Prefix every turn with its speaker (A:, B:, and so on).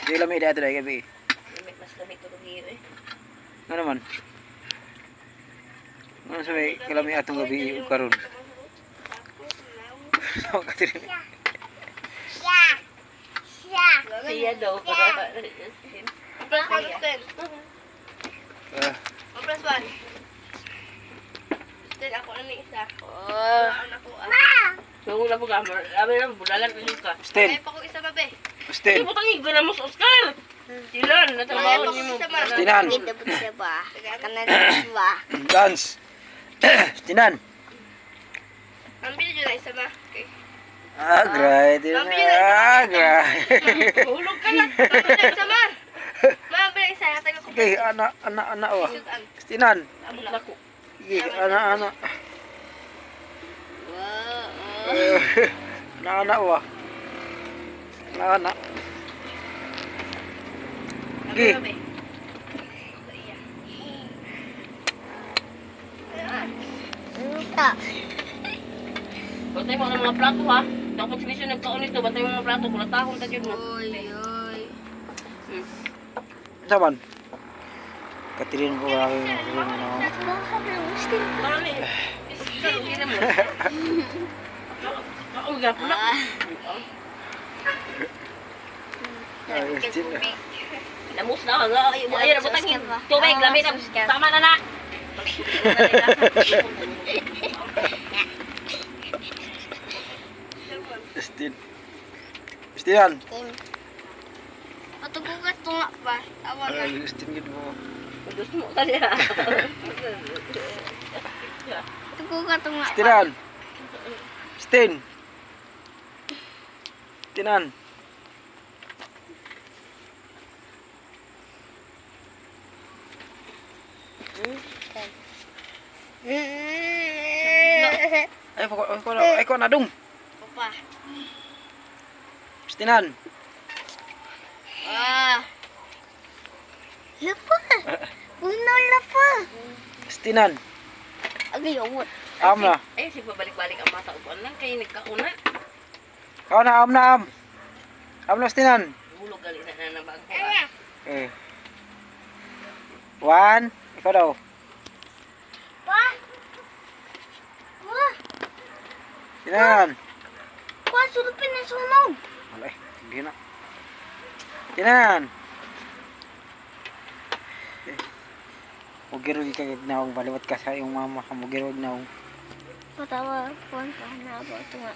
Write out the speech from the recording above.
A: Di lamig dito dahil gabi.
B: Mas lamig ko gabi eh.
A: Ano naman? Ano sa may kalami atong gabi karon? Sa katirin.
B: Siya daw.
C: Plus one, Stel. Plus one. Stel, ako na ni isa. Wala ako.
B: So, wala po ka. Amin na, budalan ko yung ka.
A: Sten,
C: Ay, pa ko isa babe.
A: Sten.
B: Hindi mo tangi, gana mo sa Oscar. Silan, natrabaho niyo mo.
A: Stinan. Dance. Stinan.
C: Ambil dyan na isa ba? Okay.
A: Agray. Agray.
B: Hulog ka na.
C: Ambil dyan isa ma. Ambil isa. Taga ko.
A: Okay, anak wa.
C: Sudan.
A: Stinan.
B: Abot na ko.
A: Okay, anak. Anak wa. Anak.
C: Ambil babe.
B: Bantay mo ang mga plato ha. Dapat sinisyo nagkaon ito. Bantay mo ang mga plato. Kulatahon ta dyan mo.
A: Saban. Katirin ko ang rin na.
B: Tara ni. Hindi na mo. Kauga. Pula. Namus na ka. Ayun na butang tubig. Lamig na. Tama na na.
A: Stinan.
C: Patugugat to nga pa. Tawa na.
A: Stin gid mo.
B: Gusto mo kanya.
C: Patugugat to nga pa.
A: Stinan. Stin. Stinan. Ay ko na dong.
C: Papa.
A: Stinan.
C: Lapa. Una lapa.
A: Stinan.
C: Agay awot.
A: Am na.
B: Ay, si babalik-balik ang mata upuan lang. Kaya nagkauna.
A: Kau na am na am. Am na Stinan.
B: Hulog gali na na bago.
A: Okay. 1. Ikaw daw.
C: Pa. Wah.
A: Stinan.
C: Pa, sulupin na sunog.
A: Alay, hindi na. Stinan. Mugiro ka gnaong baliwat ka sa iyong mama. Mugiro gnaong.
C: Patawa, kuwan pa na ba ito nga.